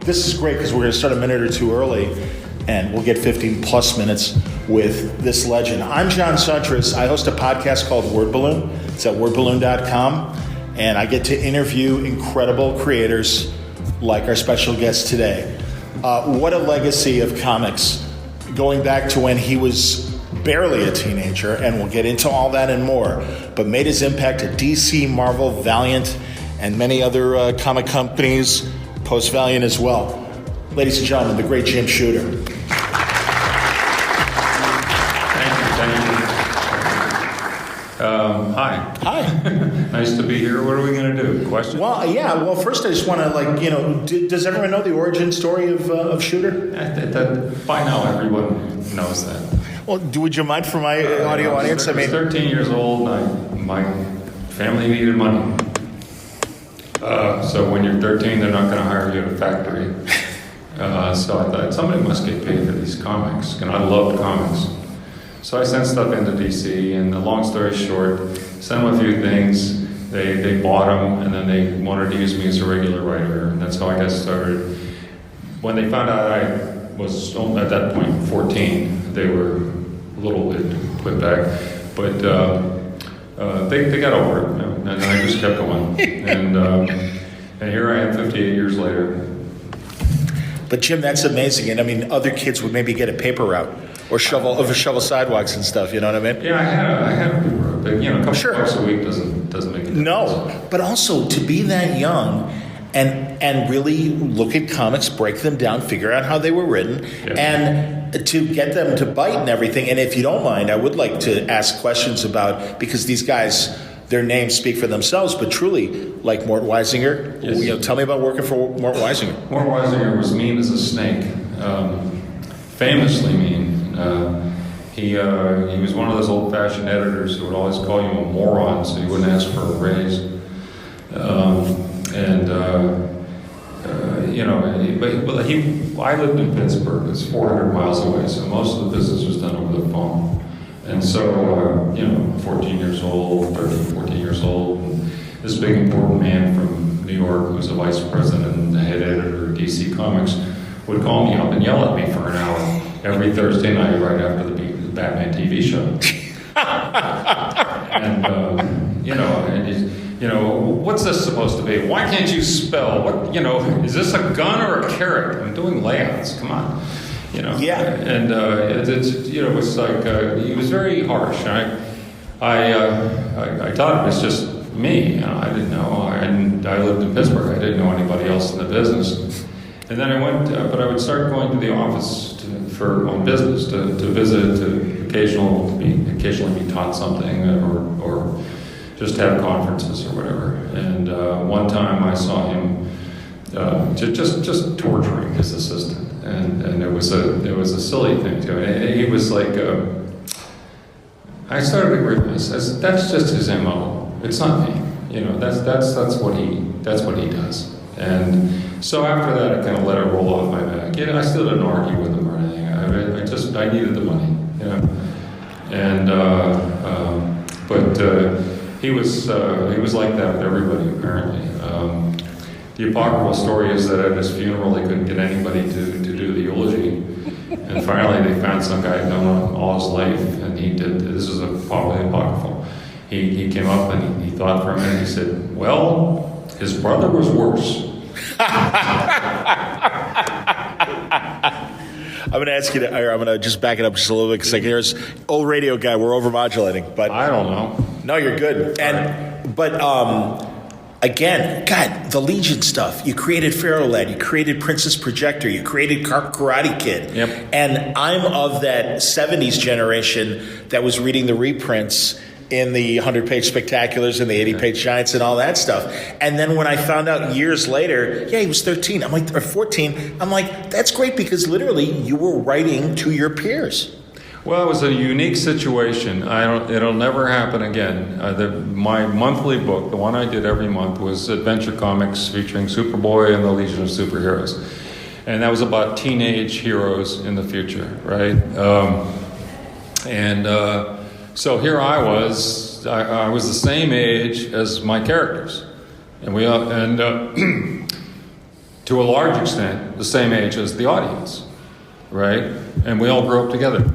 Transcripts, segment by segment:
this is great because we're going to start a minute or two early, and we'll get 15 plus minutes with this legend. I'm John Suntress. I host a podcast called Word Balloon. It's at wordballoon.com, and I get to interview incredible creators like our special guest today. What a legacy of comics, going back to when he was barely a teenager, and we'll get into all that and more, but made his impact at DC, Marvel, Valiant, and many other comic companies, post-Valiant as well. Ladies and gentlemen, the great Jim Shooter. Thank you. Hi. Hi. Nice to be here. What are we going to do? Questions? Well, first I just want to, does everyone know the origin story of Shooter? By now, everyone knows that. Well, would you mind for my audio audience? I was 13 years old. My family needed money. So when you're 13, they're not going to hire you at a factory. So I thought, somebody must get paid for these comics. And I loved comics. So I sent stuff into DC, and the long story short, sent them a few things. They bought them, and then they wanted to use me as a regular writer. And that's how I got started. When they found out I was, at that point, 14, they were a little bit put back. But they got over it, and I just kept going. And here I am 58 years later. But Jim, that's amazing. And I mean, other kids would maybe get a paper route or shovel sidewalks and stuff. You know what I mean? Yeah, I had a paper route, but a couple bucks a week doesn't make a difference. No, but also to be that young and really look at comics, break them down, figure out how they were written, and to get them to bite and everything. And if you don't mind, I would like to ask questions about, because these guys, their names speak for themselves, but truly, like Mort Weisinger. Yes. Tell me about working for Mort Weisinger. Mort Weisinger was mean as a snake, famously mean. He was one of those old-fashioned editors who would always call you a moron, so you wouldn't ask for a raise. I lived in Pittsburgh. It's 400 miles away, so most of the business was done over the phone. And so, 14 years old, 13, 14 years old, and this big important man from New York, who was a vice president and the head editor of DC Comics, would call me up and yell at me for an hour every Thursday night right after the Batman TV show. What's this supposed to be? Why can't you spell? Is this a gun or a carrot? I'm doing layouts. Come on. Yeah. And it was like he was very harsh. I thought it was just me. I didn't know. I lived in Pittsburgh. I didn't know anybody else in the business. And then I went, but I would start going to the office on business to visit, to occasionally be taught something, or just have conferences or whatever. And one time I saw him just torturing his assistant. And it was a silly thing too. And he was like, I started to realize that's just his MO. It's not me. That's what he does. And so after that, I kind of let it roll off my back. I still didn't argue with him or anything. I needed the money. But he was like that with everybody apparently. The apocryphal story is that at his funeral they couldn't get anybody to do the eulogy, and finally they found some guy who'd known him all his life, and he did. This is probably apocryphal. He came up and he thought for a minute. He said, "Well, his brother was worse." I'm going to ask you I'm going to just back it up just a little bit, because here's old radio guy. We're overmodulating, but I don't know. No, you're good. Again, God, the Legion stuff. You created Pharaoh Lad. You created Princess Projector. You created Karate Kid. Yep. And I'm of that 70s generation that was reading the reprints in the 100-page spectaculars and the 80-page giants and all that stuff. And then when I found out years later, he was 13. I'm like, or 14. I'm like, that's great, because literally you were writing to your peers. Well, it was a unique situation. It'll never happen again. My monthly book, the one I did every month, was Adventure Comics featuring Superboy and the Legion of Superheroes. And that was about teenage heroes in the future, right? So here I was the same age as my characters. And to a large extent, the same age as the audience, right? And we all grew up together.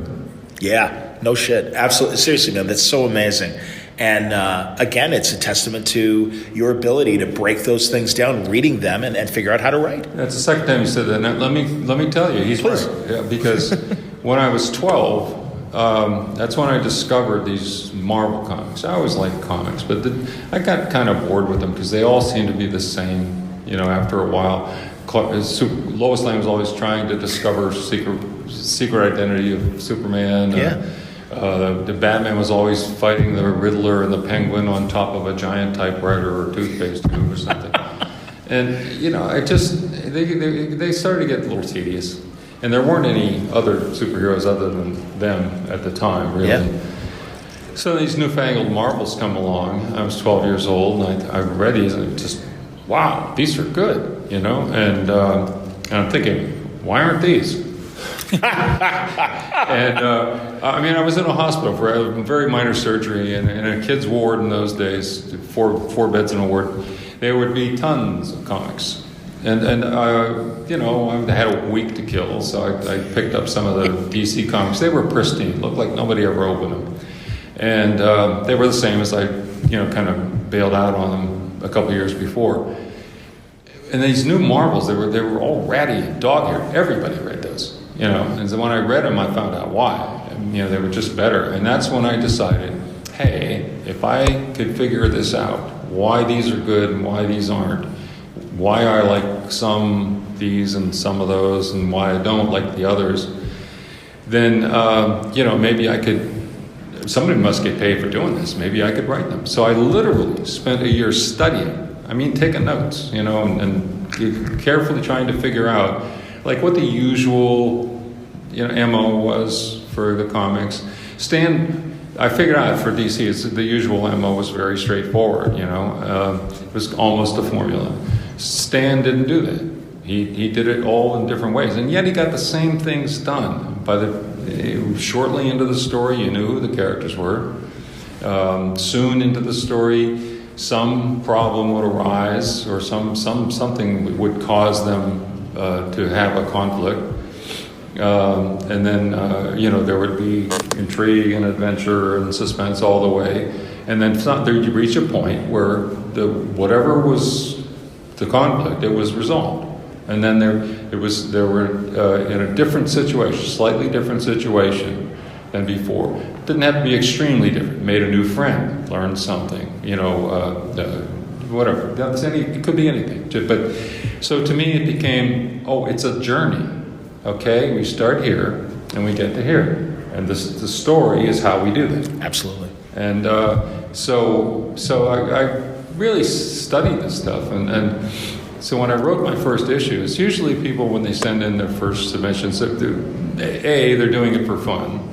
Yeah, no shit. Absolutely. Seriously, man, that's so amazing. And again, it's a testament to your ability to break those things down, reading them, and figure out how to write. That's the second time you said that. Now, let me tell you, he's Please. right. Yeah, because when I was 12, that's when I discovered these Marvel comics. I always liked comics, but I got kind of bored with them because they all seemed to be the same. After a while, Lois Lane was always trying to discover secret identity of Superman. Yeah. The Batman was always fighting the Riddler and the Penguin on top of a giant typewriter or toothpaste tube or something. And they started to get a little tedious. And there weren't any other superheroes other than them at the time, really. Yeah. So these newfangled Marvels come along. I was 12 years old, and I read these, and just, wow, these are good, And I'm thinking, why aren't these? And I was in a hospital for a very minor surgery and in a kid's ward in those days, four beds in a ward. There would be tons of comics, and I had a week to kill, so I picked up some of the DC comics. They were pristine, looked like nobody ever opened them, and they were the same as I kind of bailed out on them a couple years before. And these new Marvels, they were all ratty and dog-eared. Everybody read those. And so when I read them, I found out why. They were just better. And that's when I decided, hey, if I could figure this out, why these are good and why these aren't, why I like some these and some of those, and why I don't like the others, then, maybe I could, somebody must get paid for doing this. Maybe I could write them. So I literally spent a year studying. Taking notes, and carefully trying to figure out, like, what the usual, MO was for the comics. I figured out for DC, the usual MO was very straightforward, it was almost a formula. Stan didn't do that. He did it all in different ways, and yet he got the same things done. Shortly into the story, you knew who the characters were. Soon into the story, some problem would arise, or something would cause them to have a conflict, and then there would be intrigue and adventure and suspense all the way, and then you reach a point where whatever was the conflict, it was resolved, and then they were in a different situation, slightly different situation than before. It didn't have to be extremely different. Made a new friend, learned something, whatever. It could be anything. But so to me, it became, it's a journey. Okay, we start here and we get to here, and the story is how we do that. Absolutely. And so I really studied this stuff, and so when I wrote my first issue, it's usually people, when they send in their first submissions, they're doing it for fun.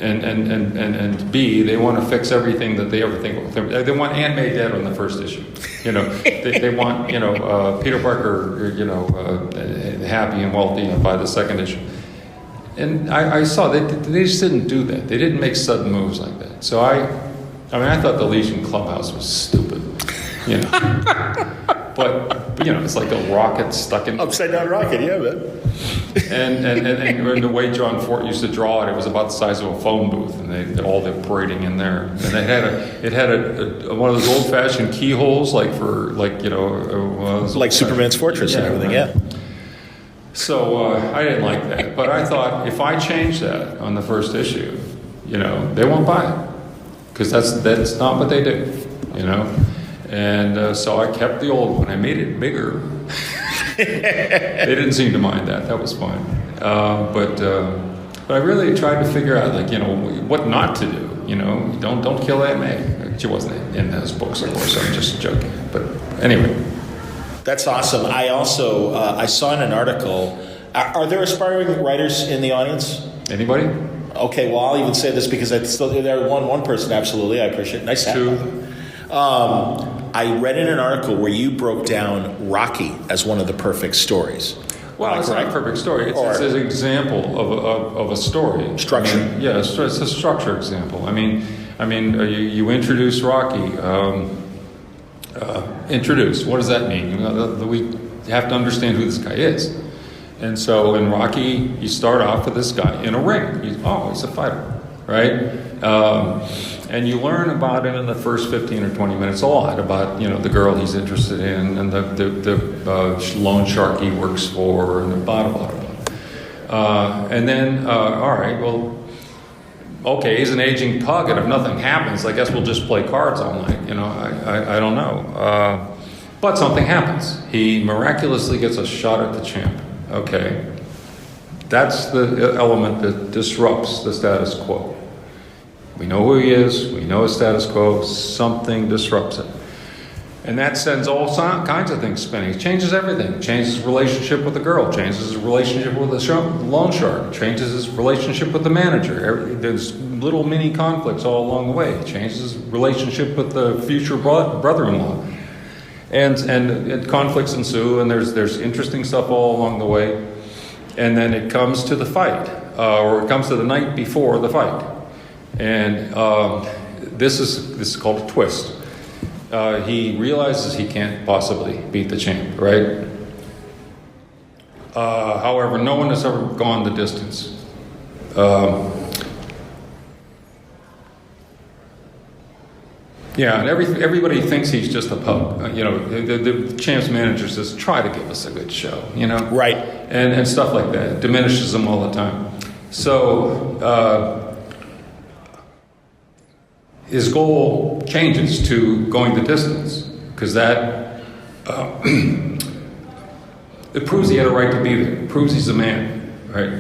And B, they want to fix everything that they ever think. They want Aunt May dead on the first issue. They want Peter Parker happy and wealthy by the second issue. And I saw they just didn't do that. They didn't make sudden moves like that. So I thought the Legion Clubhouse was stupid. But it's like a rocket stuck in upside down rocket, yeah, man. And the way John Fort used to draw it was about the size of a phone booth, and they did all the braiding in there. And it had one of those old fashioned keyholes, like Superman's Fortress and everything, yeah. So I didn't like that, but I thought if I change that on the first issue, they won't buy it, because that's not what they do, And so I kept the old one. I made it bigger. They didn't seem to mind that. That was fine. But I really tried to figure out, what not to do. Don't kill Aunt May. She wasn't in those books, of course. I'm just joking. But anyway. That's awesome. I also I saw in an article. Are there aspiring writers in the audience? Anybody? Okay. Well, I'll even say this because there one person. Absolutely, I appreciate it. Nice hat. Two. I read in an article where you broke down Rocky as one of the perfect stories. Well, it's not a perfect story. It's an example of a story. Structure. It's a structure example. You introduce Rocky. Introduce. What does that mean? You have to understand who this guy is. And so in Rocky, you start off with this guy in a ring. He's a fighter, right? And you learn about him in the first 15 or 20 minutes a lot, about, the girl he's interested in, and the loan shark he works for, and blah, blah, blah. And then, all right, well, okay, he's an aging pug, and if nothing happens, I guess we'll just play cards all night. I don't know. But something happens. He miraculously gets a shot at the champ. Okay. That's the element that disrupts the status quo. We know who he is. We know his status quo. Something disrupts it. And that sends all kinds of things spinning. It changes everything. It changes his relationship with the girl. Changes his relationship with the loan shark. Changes his relationship with the manager. There's little mini conflicts all along the way. It changes his relationship with the future brother-in-law. And conflicts ensue, and there's interesting stuff all along the way. And then it comes to the fight, or it comes to the night before the fight. And this is called a twist. He realizes he can't possibly beat the champ, right? However, no one has ever gone the distance. Yeah, and everybody thinks he's just a pug. The champ's manager says, try to give us a good show, Right. And stuff like that. It diminishes him all the time. So his goal changes to going the distance, because that it proves he had a right to be there. It proves he's a man, right?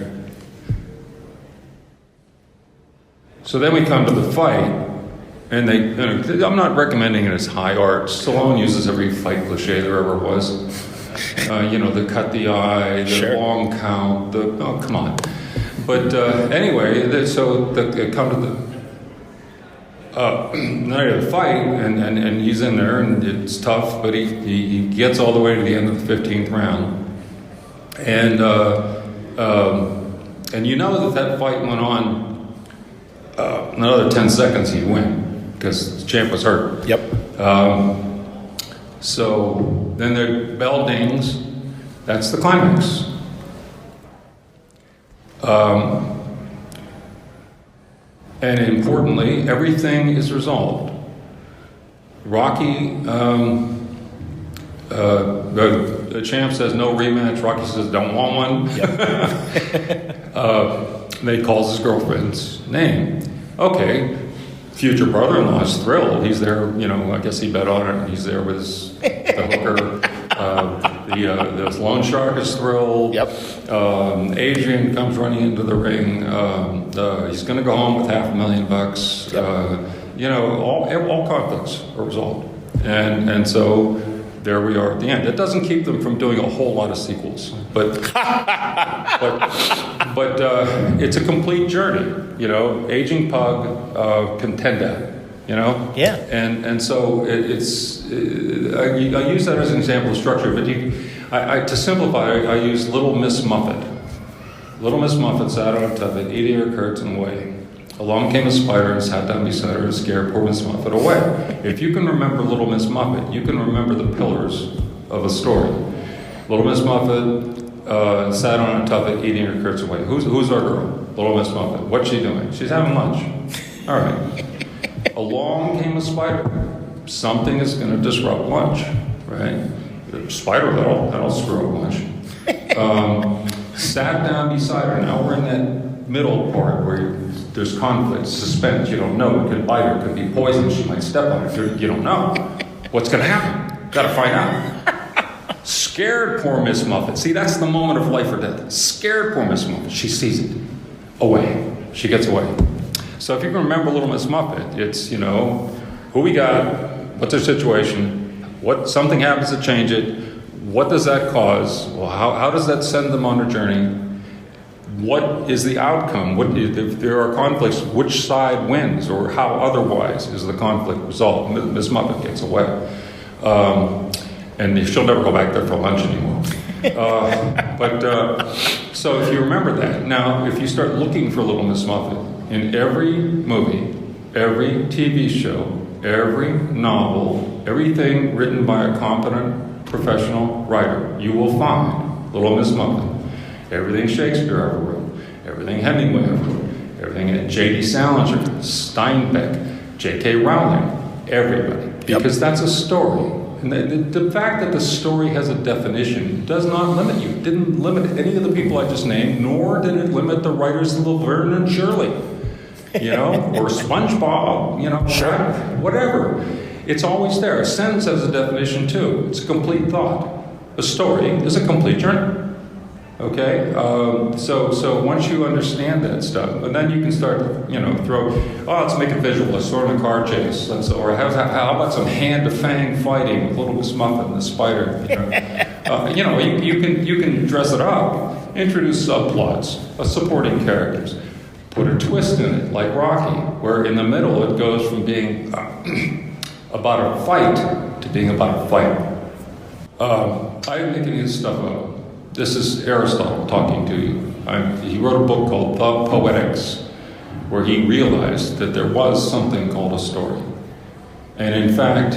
So then we come to the fight. And I'm not recommending it as high art. Stallone uses every fight cliche there ever was. The cut the eye, the long count, come on. But anyway, come to the night of the fight, and he's in there, and it's tough, but he gets all the way to the end of the 15th round. And that fight went on another 10 seconds, he'd win. Because the champ was hurt. Yep. So then the bell dings. That's the climax. And importantly, everything is resolved. Rocky, the champ says no rematch. Rocky says don't want one. Yep. They calls his girlfriend's name. Okay. Future brother-in-law is thrilled. He's there, I guess he bet on it. He's there with the hooker. The loan shark is thrilled. Yep. Adrian comes running into the ring. He's going to go home with $500,000. Yep. All conflicts are resolved. And so there we are at the end. It doesn't keep them from doing a whole lot of sequels, but it's a complete journey. Aging pug, contender. Yeah. And so it's I use that as an example of structure. But to simplify, I use Little Miss Muffet. Little Miss Muffet sat on a tuffet, eating her curtain away. Along came a spider and sat down beside her and scared poor Miss Muffet away. If you can remember Little Miss Muffet, you can remember the pillars of a story. Little Miss Muffet sat on a tuffet eating her curds away. Who's our girl? Little Miss Muffet. What's she doing? She's having lunch. All right. Along came a spider. Something is going to disrupt lunch, right? The spider, that'll screw up lunch. Sat down beside her. Now we're in that middle part where there's conflict, suspense. You don't know. It could bite her. It could be poison. She might step on it. You don't know. What's going to happen? Got to find out. Scared poor Miss Muffet. See, that's the moment of life or death. Scared poor Miss Muffet. She sees it. Away. She gets away. So if you can remember Little Miss Muffet, it's, who we got, what's our situation, something happens to change it, what does that cause? Well, how does that send them on a journey? What is the outcome? If there are conflicts, which side wins, or how otherwise is the conflict resolved? Miss Muffet gets away. And she'll never go back there for lunch anymore. So if you remember that, now if you start looking for Little Miss Muffet in every movie, every TV show, every novel, everything written by a competent professional writer, you will find Little Miss Muffet, everything Shakespeare ever wrote, everything Hemingway ever wrote, everything J.D. Salinger, Steinbeck, J.K. Rowling, everybody. Because that's a story. And the fact that the story has a definition does not limit you. It didn't limit any of the people I just named, nor did it limit the writers of Laverne and Shirley, or SpongeBob, whatever. It's always there. A sentence has a definition too. It's a complete thought. A story is a complete journey. Okay, so once you understand that stuff, and then you can start, let's make it visual. Let's throw in a car chase. Or how about some hand-to-fang fighting with Little Miss Muffet and the spider? You can dress it up, introduce subplots, supporting characters, put a twist in it, like Rocky, where in the middle it goes from being about a fight to being about a fight. I'm making this stuff up. This is Aristotle talking to you. He wrote a book called The Poetics, where he realized that there was something called a story. And in fact,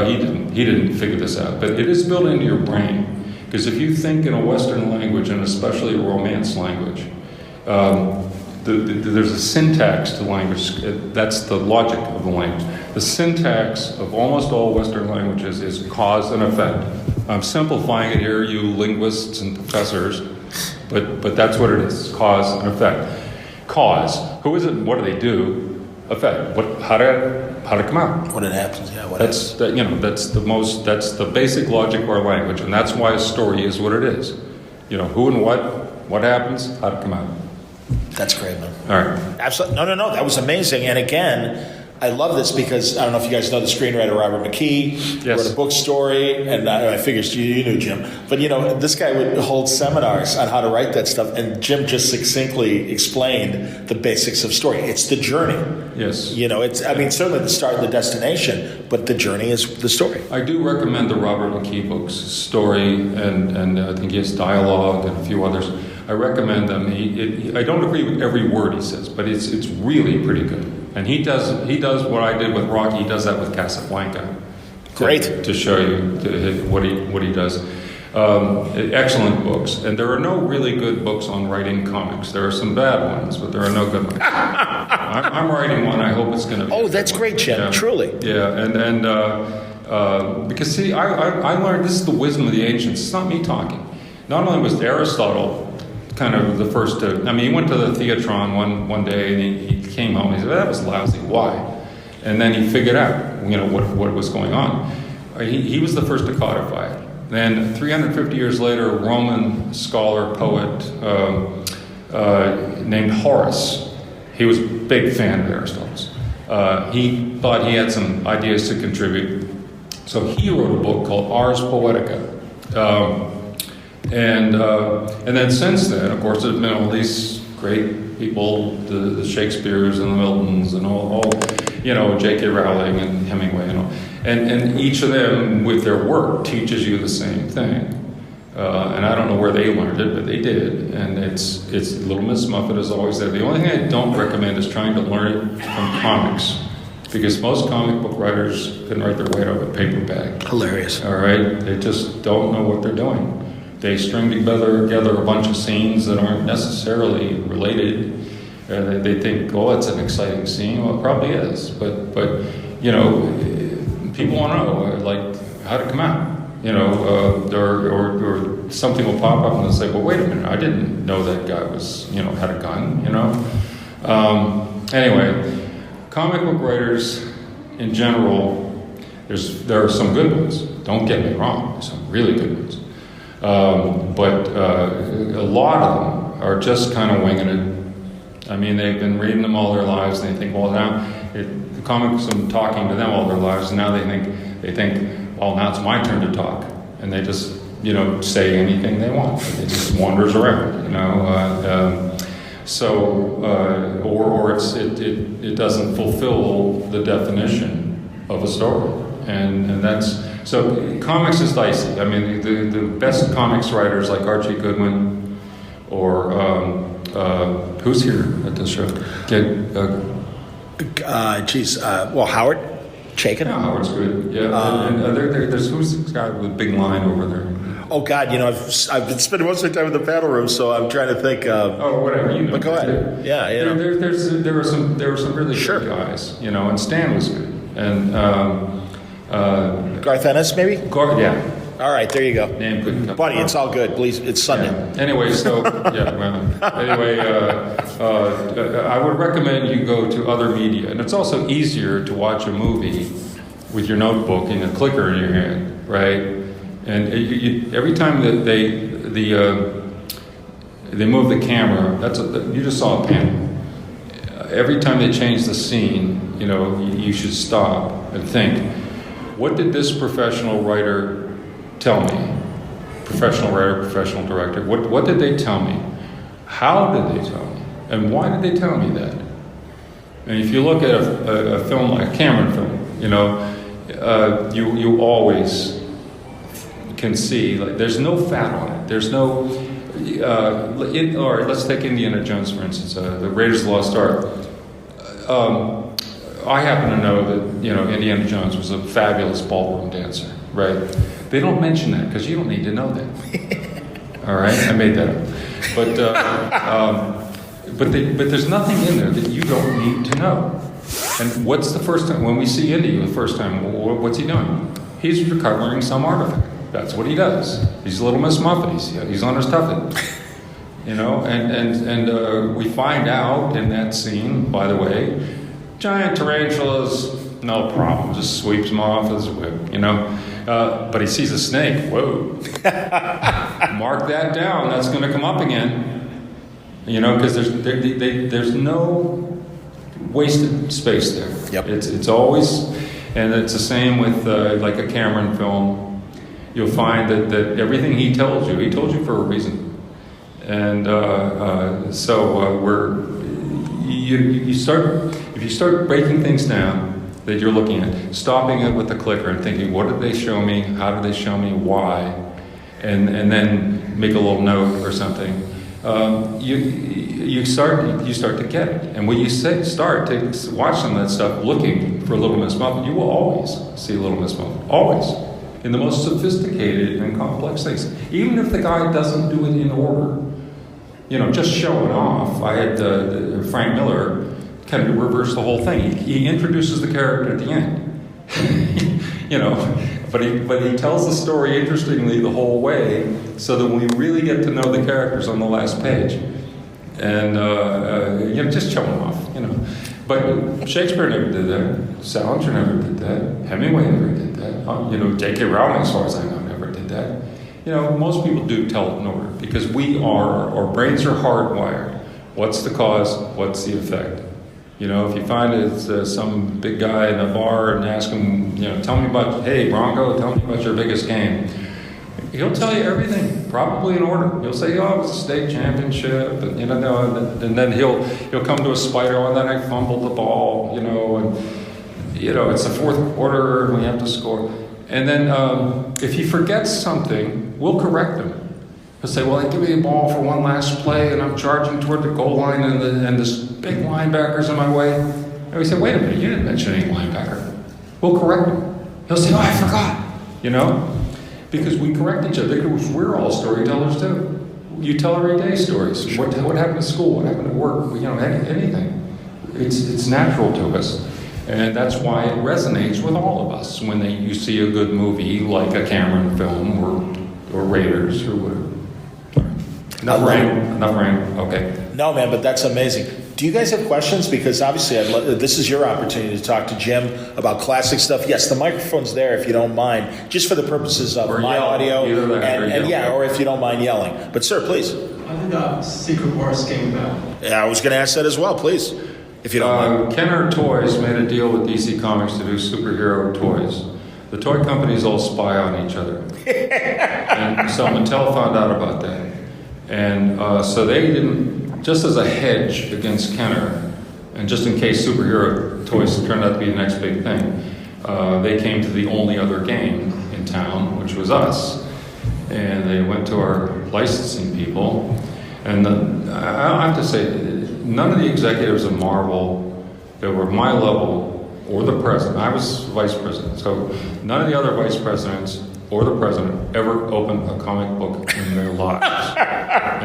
he didn't figure this out, but it is built into your brain. Because if you think in a Western language, and especially a Romance language, there's a syntax to language. That's the logic of the language. The syntax of almost all Western languages is cause and effect. I'm simplifying it here, you linguists and professors, but that's what it is, cause and effect. Cause, who is it and what do they do? Effect, how did it come out? When it happens, That's the basic logic of our language, and that's why a story is what it is. Who and what happens, how did it come out? That's great, man. All right. Absolutely. No, that was amazing. And again, I love this because I don't know if you guys know the screenwriter Robert McKee. Yes. Wrote a book story, and I figured you knew Jim. But this guy would hold seminars on how to write that stuff, and Jim just succinctly explained the basics of story. It's the journey. Yes. Certainly the start and the destination, but the journey is the story. I do recommend the Robert McKee books, Story, and I think he has Dialogue and a few others. I recommend them. I don't agree with every word he says, but it's really pretty good. And he does what I did with Rocky. He does that with Casablanca. Great. To show you what he does. Excellent books. And there are no really good books on writing comics. There are some bad ones, but there are no good ones. I'm writing one. I hope it's going to be. Oh, that's great, Jim. Yeah. Truly. Yeah, and because see, I learned this is the wisdom of the ancients. It's not me talking. Not only was Aristotle kind of the first to, he went to the theatron one day and he came home and he said, that was lousy, why? And then he figured out, what was going on. He was the first to codify it. Then 350 years later, a Roman scholar, poet named Horace, he was a big fan of Aristotle's. He thought he had some ideas to contribute. So he wrote a book called Ars Poetica. And then since then, of course, there's been all these great people, the Shakespeares and the Miltons and all J.K. Rowling and Hemingway and all. And each of them, with their work, teaches you the same thing. And I don't know where they learned it, but they did. And it's Little Miss Muffet is always there. The only thing I don't recommend is trying to learn it from comics. Because most comic book writers can write their way out of a paper bag. Hilarious. All right? They just don't know what they're doing. They string together a bunch of scenes that aren't necessarily related. They think, it's an exciting scene. Well, it probably is. But people want to know, how'd it come out? Or something will pop up and they'll say, well, wait a minute, I didn't know that guy was, had a gun, Anyway, comic book writers in general, there are some good ones. Don't get me wrong. There's some really good ones. But a lot of them are just kind of winging it. They've been reading them all their lives, and they think, well, now the comics have been talking to them all their lives, and now they think, well, now it's my turn to talk, and they just, say anything they want. It just wanders around, or it doesn't fulfill the definition of a story, and that's. So comics is dicey. The best comics writers like Archie Goodwin or who's here at this show? Howard. Chaykin? Yeah, Howard's good. Yeah, there's who's the guy with the big line over there? Oh God, I've been spending most of the time in the paddle room, so I'm trying to think. Whatever, But go ahead. Yeah, There were some really good guys, and Stan was good, and Garth Ennis, maybe. Yeah. All right, there you go. Name couldn't come. Buddy, it's all good. Please, it's Sunday. Yeah. Anyway, I would recommend you go to other media, and it's also easier to watch a movie with your notebook and a clicker in your hand, right? And every time that they move the camera, you just saw a panel. Every time they change the scene, you should stop and think, what did this professional writer tell me? Professional writer, professional director. What did they tell me? How did they tell me? And why did they tell me that? And if you look at a film like a Cameron film, you always can see, like, there's no fat on it. There's no. All right, let's take Indiana Jones for instance. The Raiders of the Lost Ark. I happen to know that Indiana Jones was a fabulous ballroom dancer, right? They don't mention that because you don't need to know that. All right, I made that up. But there's nothing in there that you don't need to know. And what's the first time when we see Indy the first time? What's he doing? He's recovering some artifact. That's what he does. He's Little Miss Muffet. He's on his tuffet. And we find out in that scene, by the way, giant tarantulas, no problem, just sweeps him off with his whip, but he sees a snake, whoa. Mark that down, that's going to come up again, because there's no wasted space there. Yep. It's always, and it's the same with like a Cameron film. You'll find that everything he told you for a reason. And if you start breaking things down that you're looking at, stopping it with the clicker and thinking, what did they show me? How did they show me? Why? And then make a little note or something. You start to get it. And when you start to watch some of that stuff, looking for Little Miss Muffet, you will always see Little Miss Muffet. Always. In the most sophisticated and complex things. Even if the guy doesn't do it in order. Just showing off. I had Frank Miller kind of reverse the whole thing. He introduces the character at the end. But he tells the story interestingly the whole way, so that we really get to know the characters on the last page. And just showing off. But Shakespeare never did that. Salinger never did that. Hemingway never did that. J.K. Rowling, as far as I know, never did that. Most people do tell it in order because our brains are hardwired. What's the cause? What's the effect? If you find it's some big guy in a bar and ask him, tell me about, hey, Bronco, tell me about your biggest game. He'll tell you everything, probably in order. He'll say, oh, it was a state championship, and and then he'll come to a spider, and then I fumbled the ball, and it's the fourth quarter, and we have to score. And then if he forgets something, we'll correct him. He'll say, well, they give me a ball for one last play, and I'm charging toward the goal line, and this big linebacker's in my way. And we say, wait a minute, you didn't mention any linebacker. We'll correct him. He'll say, oh, I forgot. Because we correct each other, because we're all storytellers too. You tell everyday stories. Sure. What happened at school? What happened at work? Anything. It's natural to us. And that's why it resonates with all of us when you see a good movie like a Cameron film or Raiders or whatever. Enough rain. Okay. No, man, but that's amazing. Do you guys have questions? Because obviously, this is your opportunity to talk to Jim about classic stuff. Yes, the microphone's there if you don't mind, just for the purposes of my audio, or if you don't mind yelling. But sir, please. How did Secret Wars came about? Yeah, I was going to ask that as well. Please, if you don't mind. Kenner Toys made a deal with DC Comics to do superhero toys. The toy companies all spy on each other, and so Mattel found out about that. And so they didn't, just as a hedge against Kenner, and just in case superhero toys turned out to be the next big thing, they came to the only other game in town, which was us. And they went to our licensing people. And I have to say, none of the executives of Marvel that were my level or the president. I was vice president, so none of the other vice presidents or the president ever opened a comic book in their lives.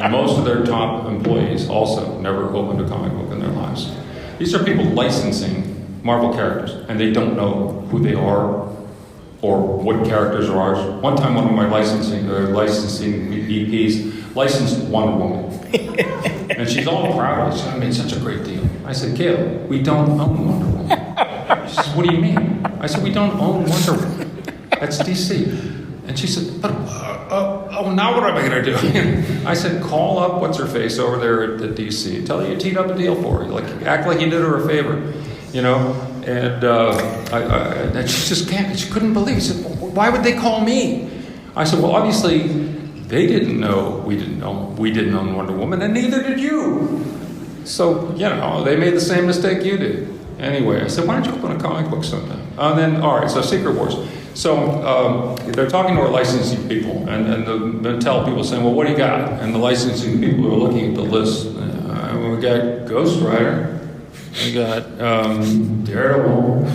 And most of their top employees also never opened a comic book in their lives. These are people licensing Marvel characters, and they don't know who they are or what characters are ours. One time, one of my licensing VPs licensed Wonder Woman. And she's all proud of it. She made such a great deal. I said, Gail, we don't own Wonder Woman. She said, what do you mean? I said, we don't own Wonder Woman. That's DC. And she said, but, now what am I going to do? I said, call up what's-her-face over there at the DC. Tell her you teed up a deal for her. Like, act like you did her a favor, you know? And and she just can't. She couldn't believe it. She said, why would they call me? I said, well, obviously, they didn't know we didn't own Wonder Woman, and neither did you. So, you know, they made the same mistake you did. Anyway, I said, why don't you open a comic book sometime? And then, all right, so Secret Wars. So they're talking to our licensing people, and the Mattel people saying, well, what do you got? And the licensing people are looking at the list. We got Ghost Rider. We got Daredevil.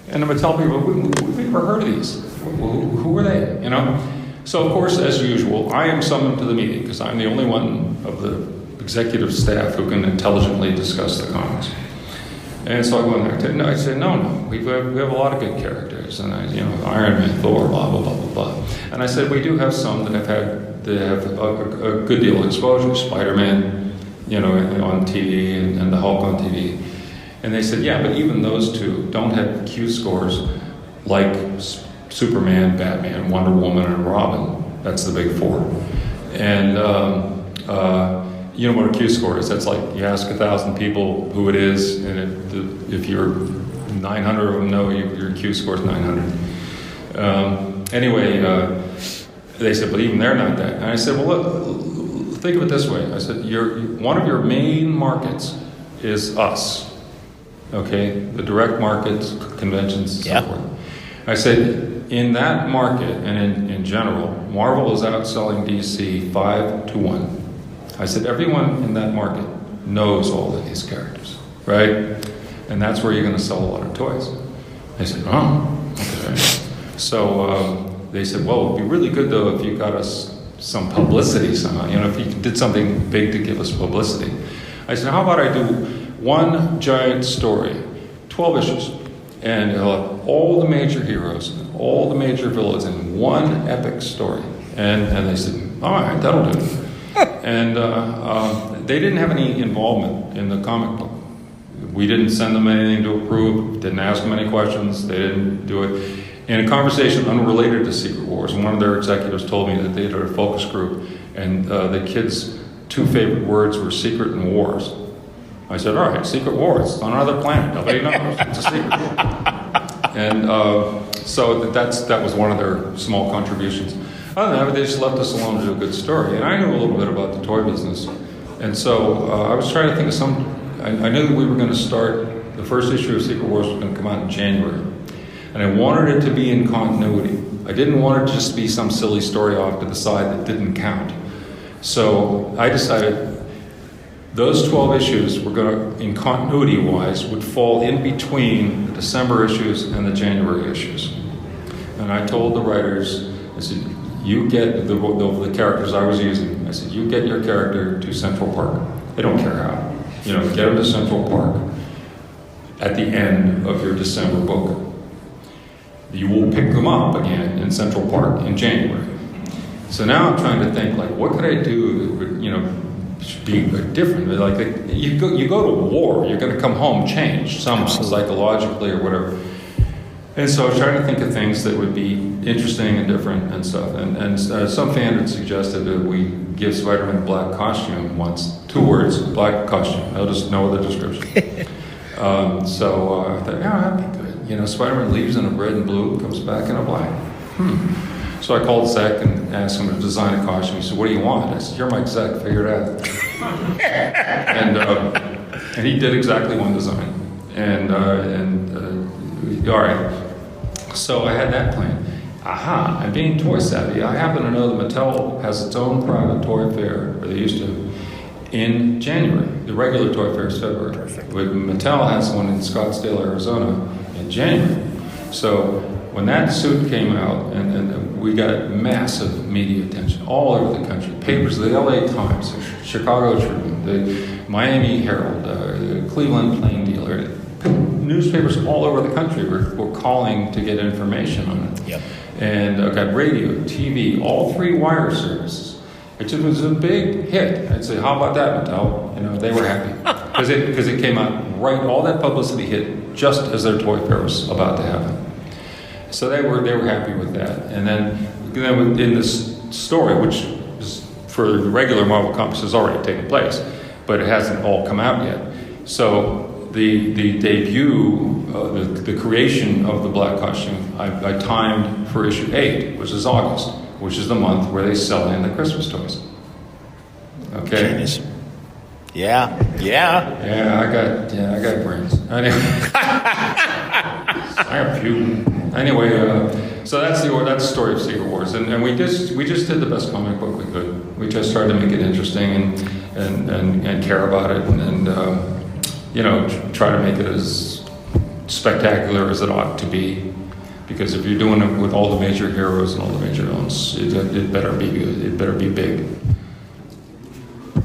And the Mattel people, we've never heard of these. Who are they, you know? So, of course, as usual, I am summoned to the meeting because I'm the only one of the executive staff who can intelligently discuss the comics. And so I go in there. And I say, no, we have a lot of good characters, and Iron Man, Thor, blah blah blah blah blah. And I said, we do have some that have a good deal of exposure. Spider-Man, on TV, and the Hulk on TV. And they said, yeah, but even those two don't have Q scores like Superman, Batman, Wonder Woman, and Robin. That's the big four. And you know what a Q score is? That's like you ask 1,000 people who it is, and if you're 900 of them know your Q score is 900. Anyway, they said, but even they're not that. And I said, well, look, think of it this way. I said, one of your main markets is us. Okay, the direct markets, conventions, and so forth. I said, in that market and in general, Marvel is outselling DC 5-1. I said, everyone in that market knows all of these characters, right? And that's where you're going to sell a lot of toys. I said, oh, okay. So they said, well, it would be really good, though, if you got us some publicity somehow. If you did something big to give us publicity. I said, how about I do one giant story, 12 issues, and it'll have all the major heroes, all the major villains in one epic story. And they said, all right, that'll do. And they didn't have any involvement in the comic book. We didn't send them anything to approve, didn't ask them any questions, they didn't do it. In a conversation unrelated to Secret Wars, one of their executives told me that they had a focus group, and the kids' two favorite words were secret and wars. I said, all right, Secret Wars, it's on another planet, nobody knows, it's a secret. And so that was one of their small contributions. Other than that, they just left us alone to do a good story. And I knew a little bit about the toy business. And so I was trying to think of I knew that we were going to start, the first issue of Secret Wars was going to come out in January. And I wanted it to be in continuity. I didn't want it to just be some silly story off to the side that didn't count. So I decided those 12 issues were going to, in continuity-wise, would fall in between the December issues and the January issues. And I told the writers, I said, you get the characters I was using. I said, you get your character to Central Park. They don't care how. Get them to Central Park at the end of your December book. You will pick them up again in Central Park in January. So now I'm trying to think, like, what could I do that would, be different? Like, you go to war, you're going to come home changed somehow, psychologically or whatever. And so I was trying to think of things that would be interesting and different and stuff. And some fan had suggested that we give Spider-Man a black costume once. 2 words, black costume. No other description. So I thought, yeah, that'd be good. Spider-Man leaves in a red and blue, comes back in a black. So I called Zach and asked him to design a costume. He said, what do you want? I said, you're my exec, figure it out. And he did exactly one design. All right. So I had that plan. I'm being toy savvy. I happen to know that Mattel has its own private toy fair, or they used to, in January. The regular toy fair is February. Perfect. Mattel has one in Scottsdale, Arizona in January. So when that suit came out, and we got massive media attention all over the country, papers, the LA Times, the Chicago Tribune, the Miami Herald, the Cleveland Plain Dealer, newspapers all over the country were calling to get information on it. Yep. And got radio, TV, all three wire services. It just was a big hit. I'd say, how about that, Mattel? You know, they were happy because it came out right. All that publicity hit just as their toy fair was about to happen. So they were happy with that. And then in this story, which is for the regular Marvel Comics has already taken place, but it hasn't all come out yet. So the debut, the creation of the black costume, I timed for issue 8, which is August, which is the month where they sell in the Christmas toys. Okay. Genius. Yeah. I got brains. Anyway, I have few. Anyway, so that's the story of Secret Wars, and we just did the best comic book we could. We just tried to make it interesting and care about it, and try to make it as spectacular as it ought to be. Because if you're doing it with all the major heroes and all the major villains, it better be good. It better be big.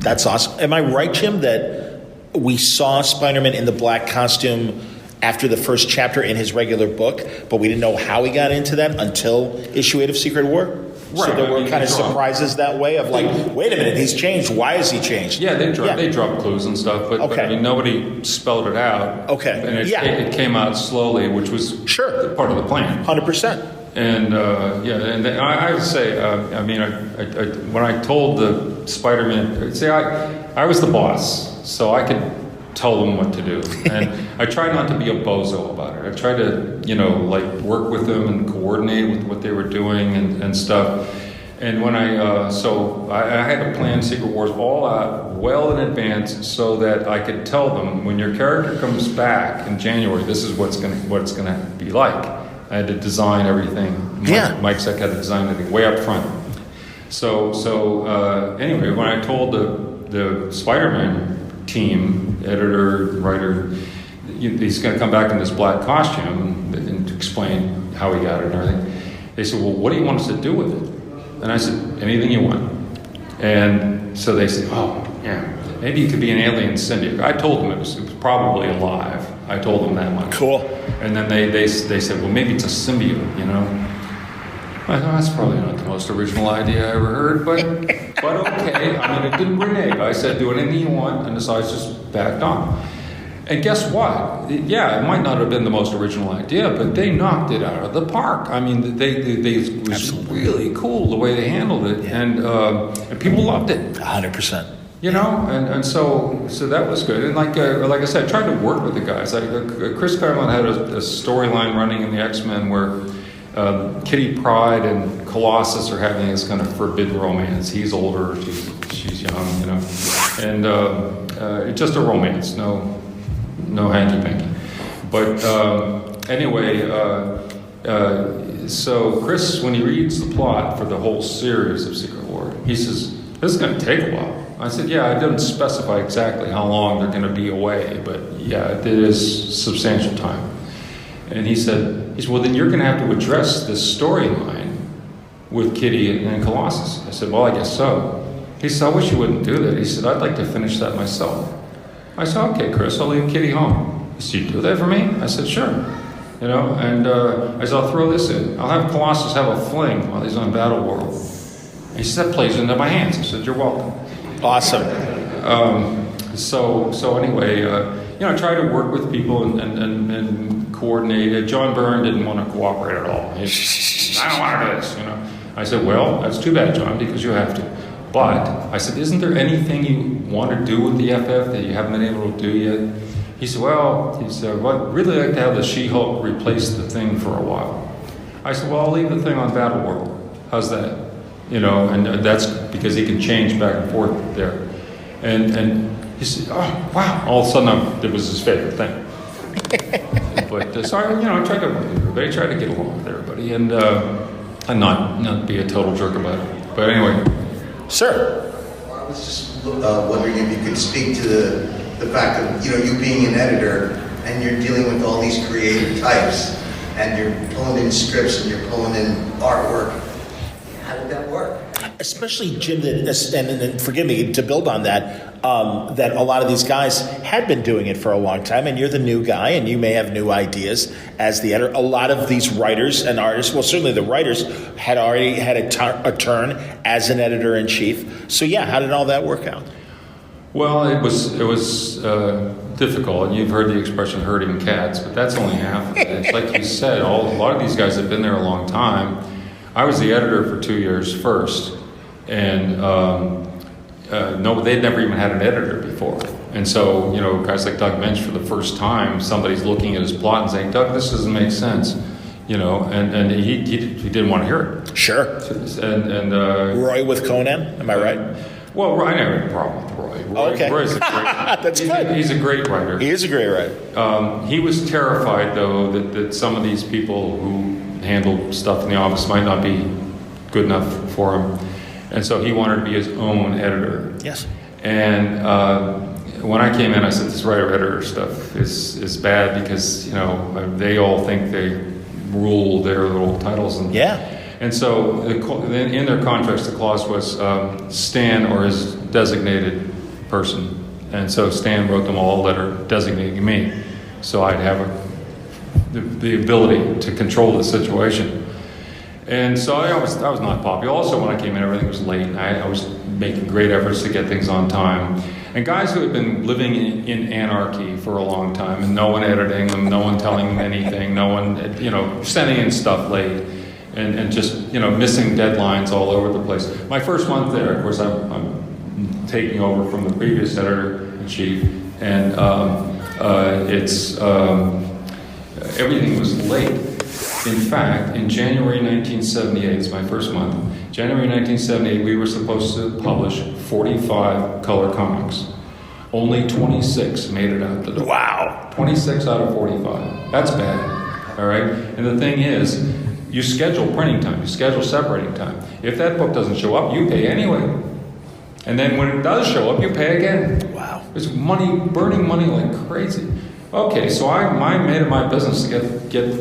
That's awesome. Am I right, Jim, that we saw Spider-Man in the black costume after the first chapter in his regular book, but we didn't know how he got into that until issue 8 of Secret War? Right. So there were kind of surprises that way of like, wait a minute, he's changed. Why has he changed? Yeah, they dropped clues and stuff, but I mean, nobody spelled it out. Okay. And it came out slowly, which was part of the plan. 100%. And I would say, when I told the Spider-Man, I was the boss, so I could tell them what to do, and I try not to be a bozo about it. I try to, work with them and coordinate with what they were doing and stuff. And when I had to plan Secret Wars all out well in advance so that I could tell them when your character comes back in January, this is what it's gonna be like. I had to design everything. Mike Zeck had to design everything way up front. So anyway, when I told the Spider-Man team, editor, writer, he's going to come back in this black costume and explain how he got it and everything. They said, well, what do you want us to do with it? And I said, anything you want. And so they said, oh, yeah, maybe it could be an alien symbiote. I told them it was probably alive. I told them that much. Cool. And then they said, well, maybe it's a symbiote, I thought that's probably not the most original idea I ever heard, but okay. I mean, it didn't renege. I said, do anything you want, and the size just backed on. And guess what? Yeah, it might not have been the most original idea, but they knocked it out of the park. I mean, it was really cool the way they handled it, and people loved it. 100%. And so that was good. And like I said, I tried to work with the guys. Chris Claremont had a storyline running in the X-Men where Kitty Pryde and Colossus are having this kind of forbidden romance. He's older, she's young, and just a romance, no hanky-panky. But anyway, so Chris, when he reads the plot for the whole series of Secret War, he says, this is going to take a while. I said, yeah, I didn't specify exactly how long they're going to be away, but yeah, it is substantial time. And he said, well, then you're going to have to address this storyline with Kitty and Colossus. I said, well, I guess so. He said, I wish you wouldn't do that. He said, I'd like to finish that myself. I said, okay, Chris, I'll leave Kitty home. He said, you do that for me? I said, sure. And I said, I'll throw this in. I'll have Colossus have a fling while he's on Battle World. He said, that plays into my hands. I said, you're welcome. Awesome. So anyway, I try to work with people and coordinate. John Byrne didn't want to cooperate at all. I don't want to do this, I said, well, that's too bad, John, because you have to. But I said, isn't there anything you want to do with the FF that you haven't been able to do yet? He said, well, I'd really like to have the She-Hulk replace the Thing for a while. I said, well, I'll leave the Thing on Battle World. How's that? And that's because he can change back and forth there. And he said, oh, wow. All of a sudden, it was his favorite thing. But so I tried to work with everybody, tried to get along with everybody, and not be a total jerk about it. But anyway. Sir. was just wondering if you could speak to the fact of, you being an editor and you're dealing with all these creative types and you're pulling in scripts and you're pulling in artwork. How did that work? Especially, Jim, and forgive me, to build on that, that a lot of these guys had been doing it for a long time, and you're the new guy, and you may have new ideas as the editor. A lot of these writers and artists, well, certainly the writers, had already had a turn as an editor-in-chief. So, yeah, how did all that work out? Well, it was difficult, and you've heard the expression herding cats, but that's only half of it. It's like you said, a lot of these guys have been there a long time. I was the editor for 2 years first, and they'd never even had an editor before. And so, guys like Doug Mensch, for the first time, somebody's looking at his plot and saying, Doug, this doesn't make sense. And he didn't want to hear it. Sure. And Roy with Conan, am I right? Well, I never had a problem with Roy. Okay. Roy's a great That's good. He's a great writer. He is a great writer. He was terrified, though, that some of these people who handle stuff in the office might not be good enough for him. And so he wanted to be his own editor. Yes. And when I came in, I said, this writer-editor stuff is bad because, they all think they rule their little titles. And so in their contracts, the clause was Stan or his designated person. And so Stan wrote them all a letter designating me. So I'd have the ability to control the situation. And so I was not popular. Also, when I came in, everything was late. And I was making great efforts to get things on time. And guys who had been living in anarchy for a long time, and no one editing them, no one telling them anything, no one, sending in stuff late, and just, missing deadlines all over the place. My first month there, of course, I'm taking over from the previous editor-in-chief, and everything was late. In fact, in January 1978, it's my first month, January 1978, we were supposed to publish 45 color comics. Only 26 made it out the door. Wow. 26 out of 45. That's bad. All right? And the thing is, you schedule printing time, you schedule separating time. If that book doesn't show up, you pay anyway. And then when it does show up, you pay again. Wow. There's money, burning money like crazy. Okay, so I made it my business to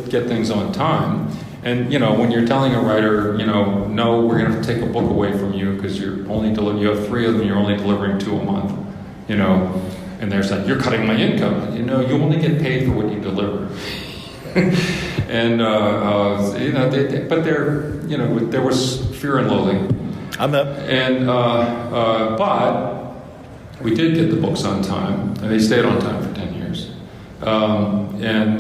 get things on time. And, when you're telling a writer, no, we're going to take a book away from you because you have 3 of them, you're only delivering 2 a month, and they're saying, you're cutting my income. You only get paid for what you deliver. And, but there was fear and loathing. I'm up. And, but we did get the books on time, and they stayed on time for 10 years. And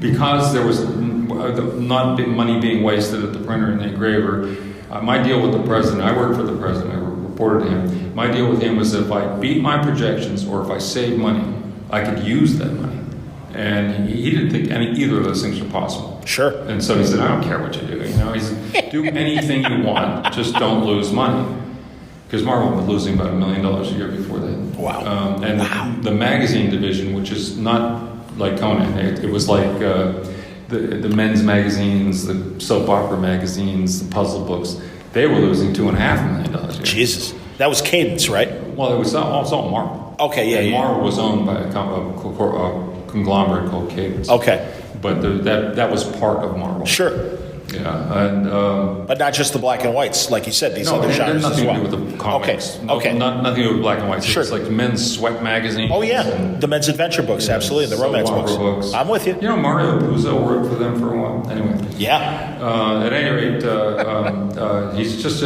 because there was not money being wasted at the printer and the engraver, my deal with the president, I worked for the president, I reported to him, my deal with him was that if I beat my projections or if I saved money, I could use that money. And he didn't think either of those things were possible. Sure. And so he said, I don't care what you do. He said, do anything you want, just don't lose money. Because Marvel was losing about $1 million a year before that. Wow. The magazine division, which is not like Conan, it was like the men's magazines, the soap opera magazines, the puzzle books. They were losing $2.5 million a year. Jesus. That was Cadence, right? Well, it was all Marvel. Okay, yeah. Marvel was owned by a conglomerate called Cadence. Okay. But that was part of Marvel. Sure. Yeah, and but not just the black and whites, like you said. These other genres nothing as well. to do with the comics. Okay. Nothing to do with black and whites. Sure. It's like men's sweat magazines. Oh yeah, the men's adventure books, absolutely, the romance books. I'm with you. Mario Puzo worked for them for a while. Anyway. Yeah. At any rate, he's just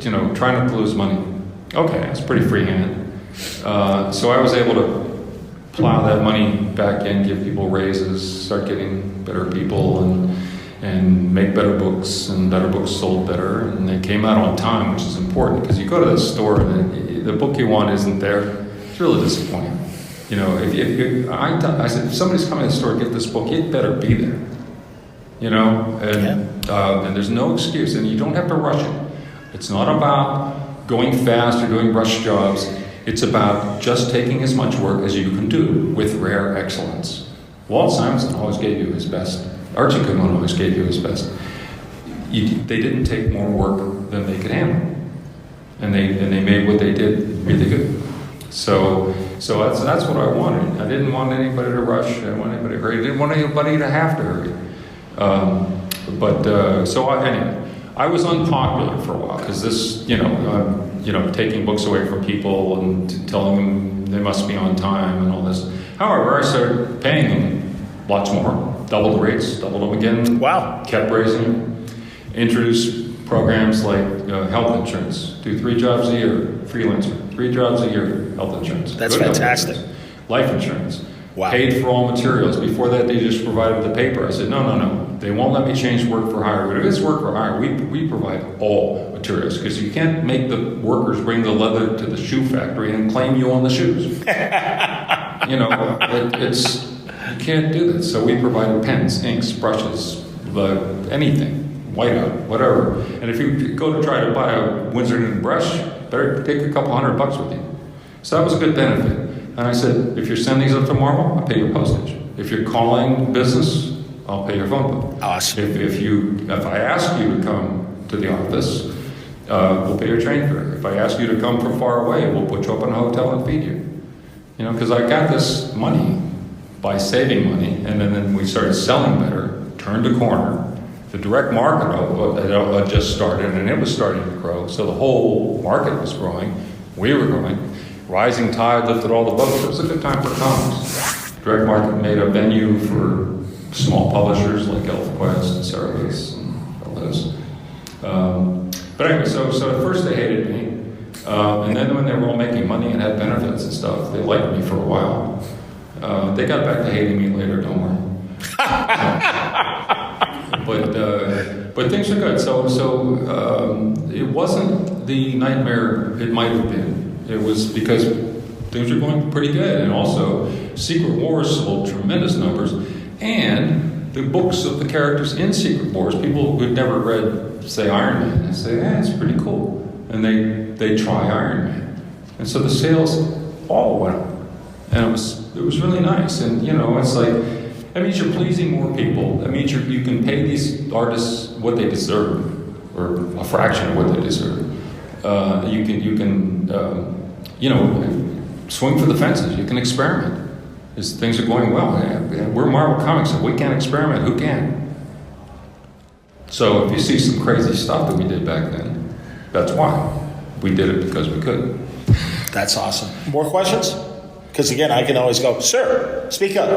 trying not to lose money. Okay, it's pretty freehand. So I was able to plow that money back in, give people raises, start getting better people, and make better books, and better books sold better, and they came out on time, which is important, because you go to the store and the book you want isn't there. It's really disappointing. I said, if somebody's coming to the store to get this book, it better be there. And there's no excuse, and you don't have to rush it. It's not about going fast or doing rush jobs. It's about just taking as much work as you can do with rare excellence. Walt Simonson always gave you his best. Archie Goodwin always gave you his best. They didn't take more work than they could handle. and they made what they did really good. So that's what I wanted. I didn't want anybody to rush. I didn't want anybody to hurry. I didn't want anybody to have to hurry. Anyway, I was unpopular for a while because this, taking books away from people and telling them they must be on time and all this. However, I started paying them lots more, double the rates, doubled them again. Wow. Kept raising them. Introduced programs like health insurance. Do 3 jobs a year, freelancer. 3 jobs a year, health insurance. That's Good fantastic. Health insurance. Life insurance. Wow. Paid for all materials. Before that, they just provided the paper. I said, no. They won't let me change work for hire. But if it's work for hire, we provide all materials because you can't make the workers bring the leather to the shoe factory and claim you own the shoes. You can't do that. So we provide pens, inks, brushes, anything, whiteout, whatever. And if you go to try to buy a Winsor & brush, better take a couple $100 with you. So that was a good benefit. And I said, if you're sending these up to Marvel, I'll pay your postage. If you're calling business, I'll pay your phone bill. Awesome. If I ask you to come to the office, we'll pay your train fare. If I ask you to come from far away, we'll put you up in a hotel and feed you. Because I got this money by saving money, and then we started selling better, turned a corner. The direct market had just started, and it was starting to grow. So the whole market was growing. We were growing. Rising tide lifted all the boats. It was a good time for comics. Direct market made a venue for small publishers like ElfQuest and Cerebus and all those. But anyway, so at first they hated me. And then when they were all making money and had benefits and stuff, they liked me for a while. They got back to hating me later, don't worry. But things are good. So it wasn't the nightmare it might have been. It was because things were going pretty good. And also, Secret Wars sold tremendous numbers. And the books of the characters in Secret Wars, people who'd never read, say, Iron Man, they say, it's pretty cool. And they try Iron Man. And so the sales all went up. And it was really nice. And, it's like, that means you're pleasing more people. That means you can pay these artists what they deserve, or a fraction of what they deserve. You can swing for the fences. You can experiment. Things are going well. We're Marvel Comics. If we can't experiment, who can? So if you see some crazy stuff that we did back then, that's why. We did it because we could. That's awesome. More questions? Because again, I can always go, sir, speak up.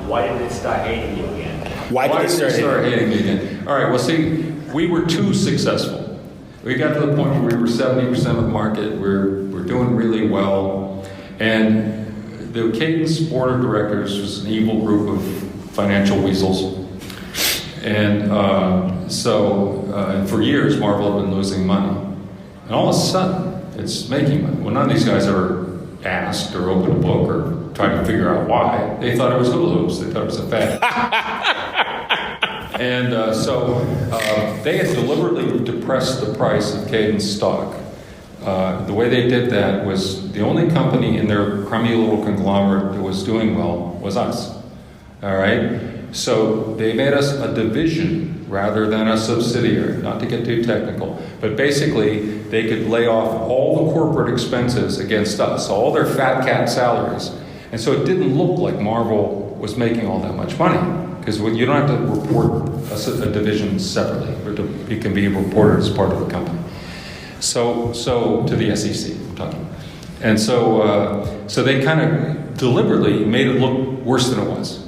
Why did it start hating you again? Why did it start hating me again? All right, well, see, we were too successful. We got to the point where we were 70% of the market. We're doing really well. And the Cadence board of directors was an evil group of financial weasels. And for years, Marvel had been losing money. And all of a sudden, it's making money. Well, none of these guys ever asked or opened a book or tried to figure out why. They thought it was hula hoops. They thought it was a fad. And they had deliberately depressed the price of Cadence stock. The way they did that was the only company in their crummy little conglomerate that was doing well was us. All right? So they made us a division rather than a subsidiary, not to get too technical. But basically, they could lay off all the corporate expenses against us, all their fat cat salaries. And so it didn't look like Marvel was making all that much money, because you don't have to report a division separately. It can be reported as part of the company. So to the SEC, I'm talking. And so they kind of deliberately made it look worse than it was.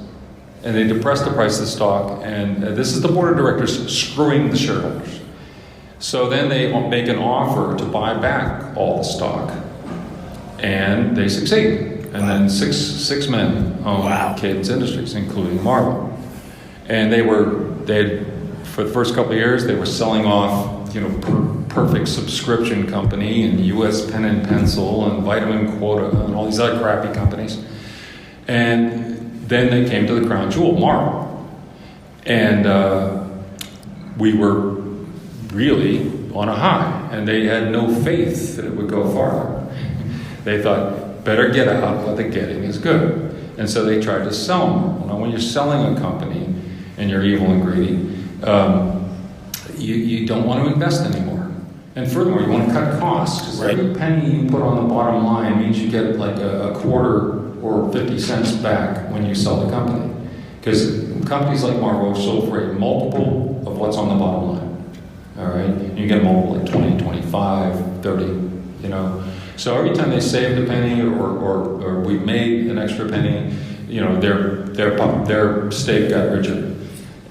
And they depressed the price of the stock, and this is the board of directors screwing the shareholders. So then they make an offer to buy back all the stock, and they succeed. And then six men own Cadence Industries, including Marvel. And for the first couple of years, they were selling off, Perfect Subscription Company and U.S. Pen and Pencil and Vitamin Quota and all these other crappy companies. And then they came to the crown jewel, Marvel. And we were really on a high, and they had no faith that it would go farther. They thought, better get out while the getting is good. And so they tried to sell them. Now, when you're selling a company and you're evil and greedy, you don't want to invest anymore. And furthermore, you want to cut costs, because Right. every penny you put on the bottom line means you get like a quarter or 50 cents back when you sell the company. Because companies like Marvel are sold for a multiple of what's on the bottom line. All right? You get a multiple like 20, 25, 30, you know. So every time they saved a penny or we made an extra penny, you know, their stake got richer.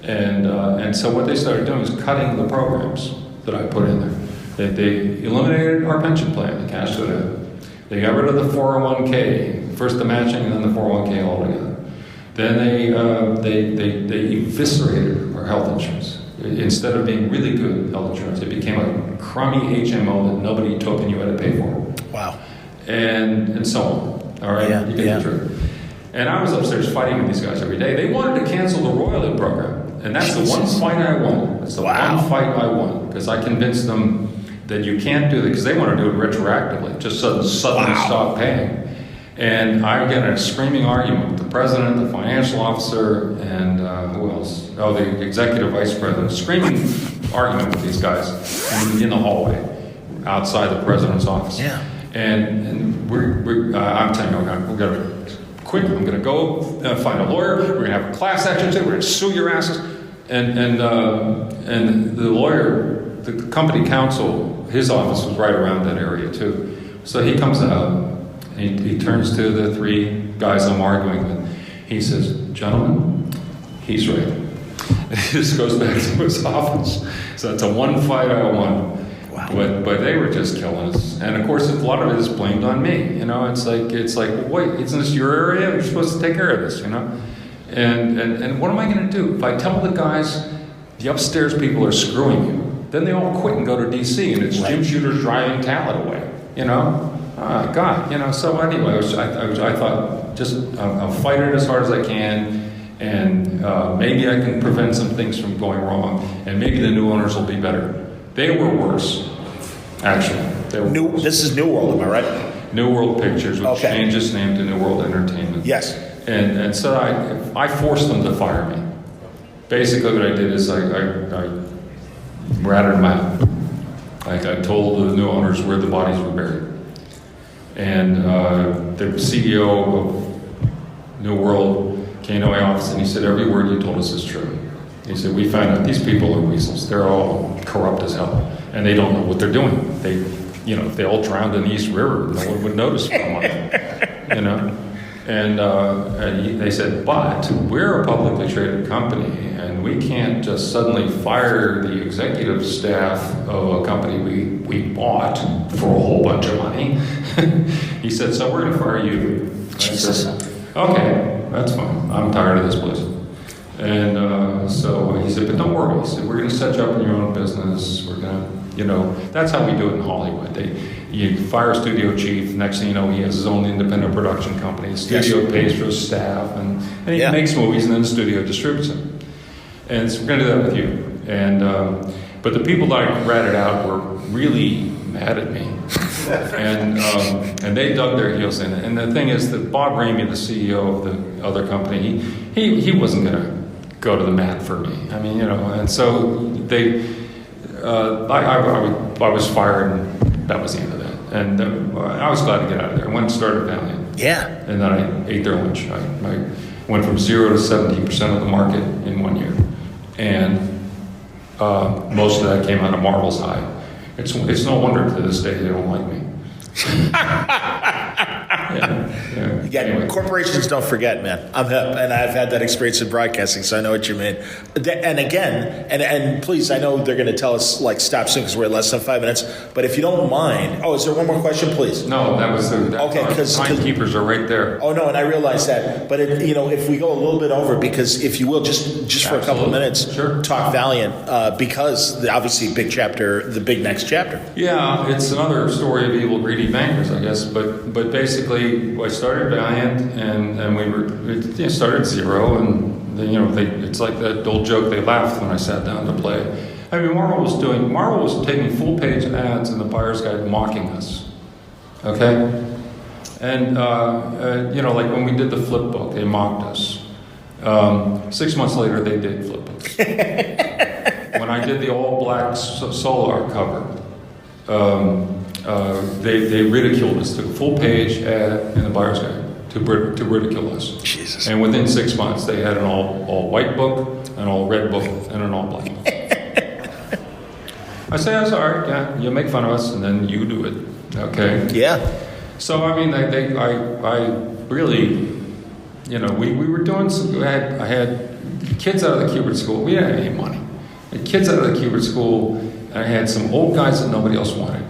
And so what they started doing is cutting the programs that I put in there. They eliminated our pension plan, they cashed it in. They got rid of the 401k, first the matching and then the 401k altogether. Then they eviscerated our health insurance. Instead of being really good health insurance, it became a crummy HMO that nobody took and you had to pay for. Wow. And so on. All right, Yeah, you get the truth. And I was upstairs fighting with these guys every day. They wanted to cancel the royalty program. And that's the one fight I won. That's the one fight I won. Because I convinced them that you can't do it, because they want to do it retroactively, just suddenly stop paying. And I got in a screaming argument with the president, the financial officer, and who else? Oh, the executive vice president. Screaming argument with these guys in the hallway outside the president's office. Yeah. And I'm telling you, we're going to quit. I'm going to go find a lawyer. We're going to have a class action suit. We're going to sue your asses. And the lawyer, the company counsel, his office was right around that area too. So he comes out. He turns to the three guys I'm arguing with. He says, "Gentlemen, he's right." And he just goes back to his office. So it's a one fight I won. Wow. But they were just killing us. And of course, a lot of it is blamed on me. You know, it's like, wait, isn't this your area? You're supposed to take care of this, you know? And what am I going to do? If I tell the guys, the upstairs people are screwing you, then they all quit and go to D.C. and it's Jim Shooter's driving talent away, you know? God, you know, so anyway, I thought, I'll fight it as hard as I can, and maybe I can prevent some things from going wrong, and maybe the new owners will be better. They were worse, actually. They were worse. This is New World, am I right? New World Pictures, which Okay. changed its name to New World Entertainment. Yes. And so I forced them to fire me. Basically what I did is I ratted them out. Like I told the new owners where the bodies were buried. And the CEO of New World came to my office and he said, "Every word you told us is true." He said, "We found out these people are weasels. They're all corrupt as hell. And they don't know what they're doing. If they all drowned in the East River, no one would notice for a month." You know? And they said, "But we're a publicly traded company, and we can't just suddenly fire the executive staff of a company we bought for a whole bunch of money." He said, "So we're going to fire you." Jesus. I said, "Okay, that's fine. I'm tired of this place." And so he said, "But don't worry." He said, "We're going to set you up in your own business. We're going to, that's how we do it in Hollywood. You fire a studio chief, next thing you know, he has his own independent production company. The studio pays for his staff, and he makes movies, and then the studio distributes them. And so we're going to do that with you." And but the people that I ratted out were really mad at me. And they dug their heels in. And the thing is that Bob Ramey, the CEO of the other company, he wasn't going to go to the mat for me. I mean, and so I was fired, and that was the end of that. And I was glad to get out of there. I went and started Valiant. Yeah. And then I ate their lunch. I went from 0 to 70% of the market in 1 year. And most of that came out of Marvel's high. It's no wonder to this day they don't like me. Yeah, Anyway. corporations don't forget, man. I'm hip, and I've had that experience in broadcasting, so I know what you mean. And again, and please, I know they're going to tell us stop soon because we're at less than 5 minutes. But if you don't mind, is there one more question, please? No, that was Okay, because timekeepers are right there. Oh no, and I realize that. But if we go a little bit over, because if you will, just for a couple of minutes, Sure. talk Valiant, because obviously the big next chapter. Yeah, it's another story of evil, greedy bankers, I guess. But basically, I started Valiant, and we started at 0, and it's like that old joke. They laughed when I sat down to play. I mean, Marvel was taking full page ads in the Buyer's Guide, mocking us. Okay, and like when we did the flip book, they mocked us. 6 months later, they did flip books. When I did the all black Solar cover, they ridiculed us. Took a full page ad in the buyer's guide to ridicule us. Jesus. And within 6 months, they had an all white book, an all red book, and an all black book. I say, that's all right. Yeah, you make fun of us, and then you do it. Okay. Yeah. So I mean, I really, we were doing some. I had kids out of the Cubert school. We didn't have any money. I had kids out of the Cubert school, and I had some old guys that nobody else wanted.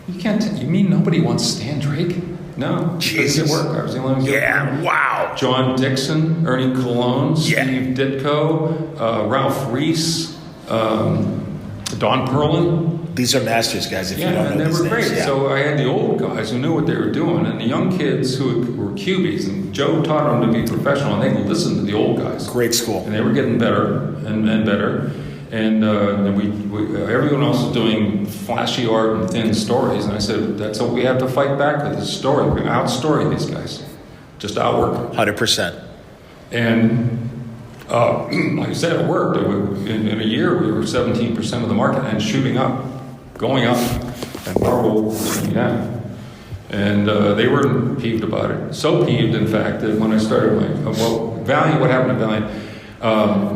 You mean nobody wants Stan Drake? No, Jesus. It didn't work. I was the only one who Yeah. Wow. John Dixon, Ernie Colon, Yeah. Steve Ditko, Ralph Reese, Don Perlin. These are masters, guys. If you Yeah, don't and know they these were names. great. Yeah. So I had the old guys who knew what they were doing, and the young kids who were cubies. And Joe taught them to be professional, and they listened to the old guys. Great school. And they were getting better and better. And everyone else was doing flashy art and thin stories. And I said, that's what we have to fight back with, is story. We're going to outstory these guys. Just outwork them. 100%. And like I said, it worked. In a year, we were 17% of the market and shooting up, going up, and Marvel was looking down. And they were peeved about it. So peeved, in fact, that when I started Valiant, what happened to Valiant?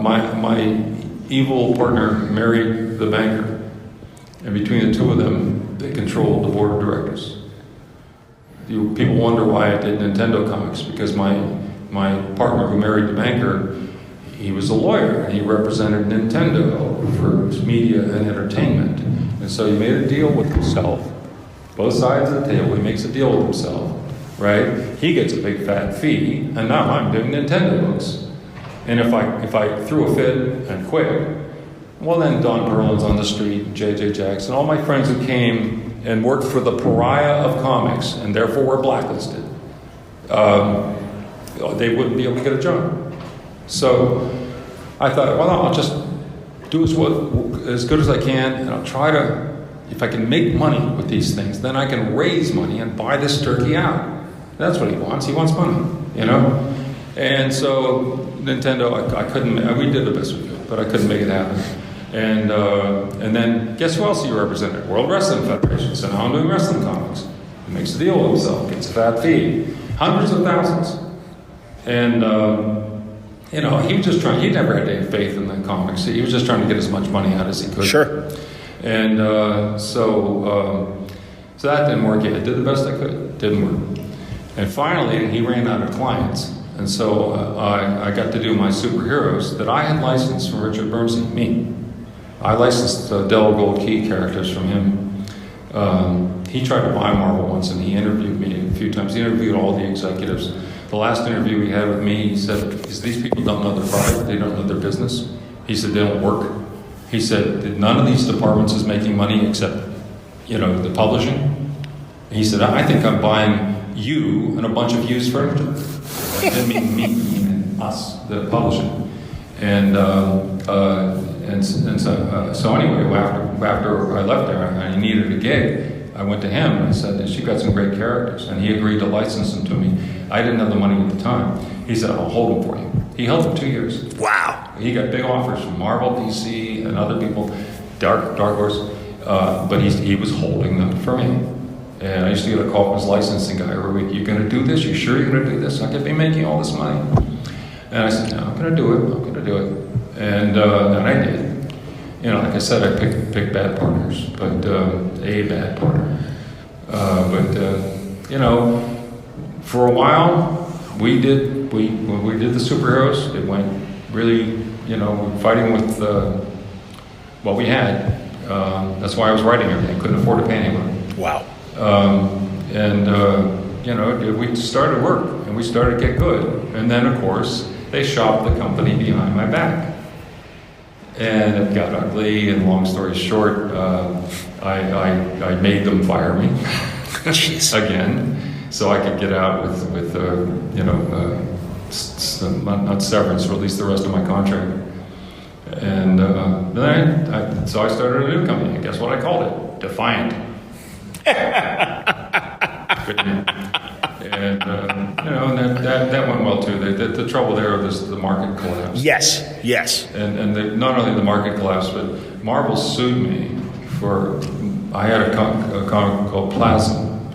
My evil partner married the banker. And between the two of them, they controlled the board of directors. People wonder why I did Nintendo comics, because my partner who married the banker, he was a lawyer, and he represented Nintendo for media and entertainment. And so he made a deal with himself. Both sides of the table, he makes a deal with himself, right? He gets a big fat fee, and now I'm doing Nintendo books. And if I threw a fit and quit, well then Don Perlin's on the street, J.J. Jackson, all my friends who came and worked for the pariah of comics, and therefore were blacklisted, they wouldn't be able to get a job. So I thought, well, I'll just do as good as I can, and I'll try to, if I can make money with these things, then I can raise money and buy this turkey out. That's what he wants. He wants money, And so Nintendo, I couldn't. We did the best we could, but I couldn't make it happen. And then guess who else he represented? World Wrestling Federation. So now I'm doing wrestling comics. He makes a deal with himself, gets a fat fee, hundreds of thousands. And he was just trying. He never had any faith in the comics. He was just trying to get as much money out as he could. Sure. And so that didn't work yet. I did the best I could. Didn't work. And finally, he ran out of clients. And so I got to do my superheroes that I had licensed from Richard Bernstein, me. I licensed Del Gold Key characters from him. He tried to buy Marvel once, and he interviewed me a few times. He interviewed all the executives. The last interview he had with me, he said, these people don't know their product, they don't know their business. He said, they don't work. He said, none of these departments is making money except, the publishing. He said, I think I'm buying you and a bunch of used furniture. I didn't mean me, and us, the publishing. And so anyway, after I left there, and I needed a gig, I went to him and I said, she got some great characters, and he agreed to license them to me. I didn't have the money at the time. He said, I'll hold them for you. He held them 2 years. Wow. He got big offers from Marvel, DC, and other people, Dark Horse, but he was holding them for me. And I used to get a call from his licensing guy every week. You going to do this? You sure you're going to do this? I could be making all this money. And I said, no, I'm going to do it. I'm going to do it. And I did. Like I said, I picked bad partners, but a bad partner. For a while, we did the superheroes. It went really, fighting with what we had. That's why I was writing everything. Couldn't afford to pay anyone. Wow. We started work, and we started to get good. And then, of course, they shopped the company behind my back. And it got ugly, and long story short, I made them fire me again, so I could get out with not severance, or at least the rest of my contract. And then so I started a new company, and guess what I called it? Defiant. And that went well too. The trouble there was the market collapse. Yes. And not only the market collapse, but Marvel sued me for I had a comic called Plasm,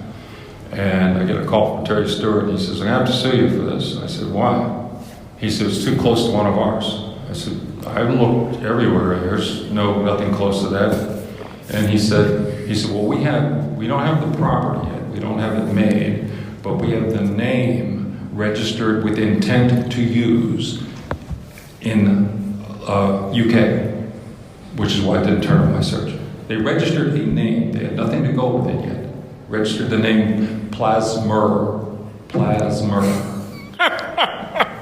and I get a call from Terry Stewart, and he says, I have to sue you for this. I said, why? He said, it's too close to one of ours. I said, I've looked everywhere. There's nothing close to that. And he said, well, we don't have the property yet. We don't have it made, but we have the name registered with intent to use in UK, which is why I didn't turn on my search. They registered a name. They had nothing to go with it yet. Registered the name Plasmer.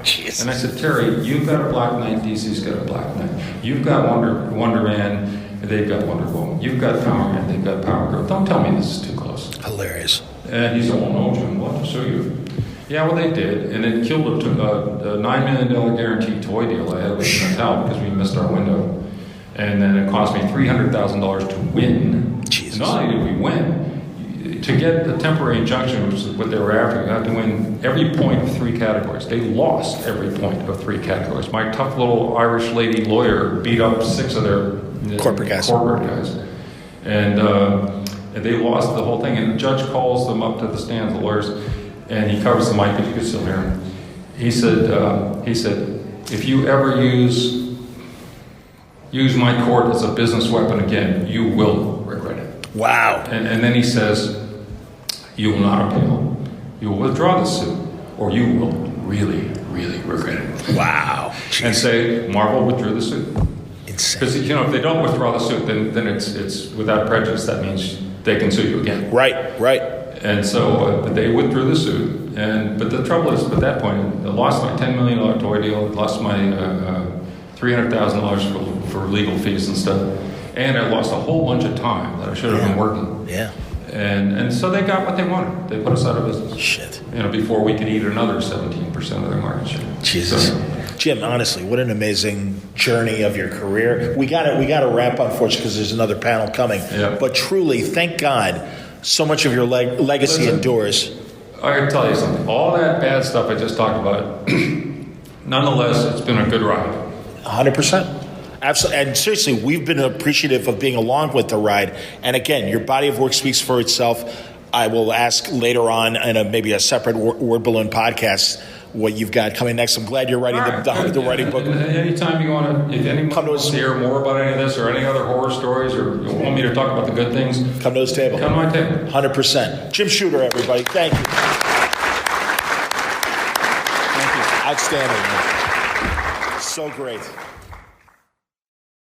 Jesus. And I said, Terry, you've got a Black Knight, DC's got a Black Knight. You've got Wonder Man, they've got Wonder Woman. You've got Power Man, they've got Power Girl. Don't tell me this is too close. Hilarious. And he said, well, no, Jim, we'll have to sue you. Yeah, well, they did, and it killed a $9 million guaranteed toy deal I had with Mattel because we missed our window. And then it cost me $300,000 to win. Jesus. Not only did we win, to get a temporary injunction, which is what they were after, you had to win every point of 3 categories. They lost every point of 3 categories. My tough little Irish lady lawyer beat up 6 of their Corporate guys. And they lost the whole thing. And the judge calls them up to the stands, the lawyers, and he covers the mic, but you can still hear him. He said, if you ever use my court as a business weapon again, you will regret it. Wow. And then he says, you will not appeal. You will withdraw the suit, or you will really, really regret it. Wow. And say, Marvel withdrew the suit. Insane. Because, if they don't withdraw the suit, then it's without prejudice. That means they can sue you again. Right. And so, but they withdrew the suit. But the trouble is, at that point, I lost my $10 million toy deal, lost my $300,000 for legal fees and stuff. And I lost a whole bunch of time that I should have been working. Yeah. And so they got what they wanted. They put us out of business. Shit. Before we could eat another 17% of their market share. Jesus. So, Jim, honestly, what an amazing journey of your career. We got to wrap, unfortunately, because there's another panel coming. Yeah. But truly, thank God, so much of your legacy endures. I can tell you something. All that bad stuff I just talked about, nonetheless, it's been a good ride. 100%. Absolutely. And seriously, we've been appreciative of being along with the ride. And again, your body of work speaks for itself. I will ask later on in maybe a separate Word Balloon podcast what you've got coming next. I'm glad you're writing the writing book. And anytime you want to, if anyone wants to hear more about any of this or any other horror stories, or you want me to talk about the good things, come to his table. Come to my table. 100%. Jim Shooter, everybody. Thank you. Thank you. Outstanding. Man. So great.